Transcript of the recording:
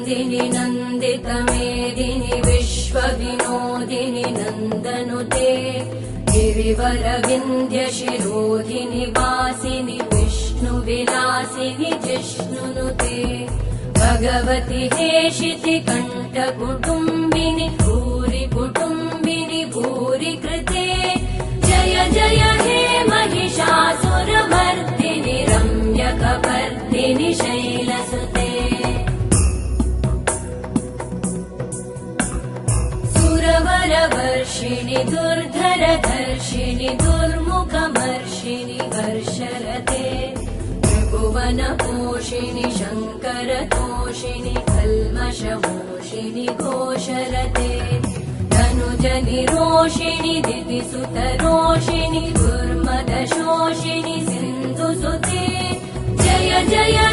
नन्दिनि नन्दितमेदिनि विश्वविनोदिनि नन्दनुते गिरिवरविन्ध्यशिरोधिनि वासिनि विष्णुविलासिनि जिष्णुनुते भगवति हेशिति कण्ठकुटुम्बिनि भूरि कुटुम्बिनि भूरि कृते जय जय हे महिषासुरमर्दिनि रम्यकपर्दिनि शैलसुते सुरवरवर्षिणि दुर्धरधर्षिणि दुर्मुखमर्षिणि वर्षरते त्रिभुवनपोषिणि शङ्करतोषिणि कल्मषमोषिणि घोषरते धनुजनिरोषिणि दितिसुतरोषिणि दुर्मदशोषिणि सिन्धुसुते जय जय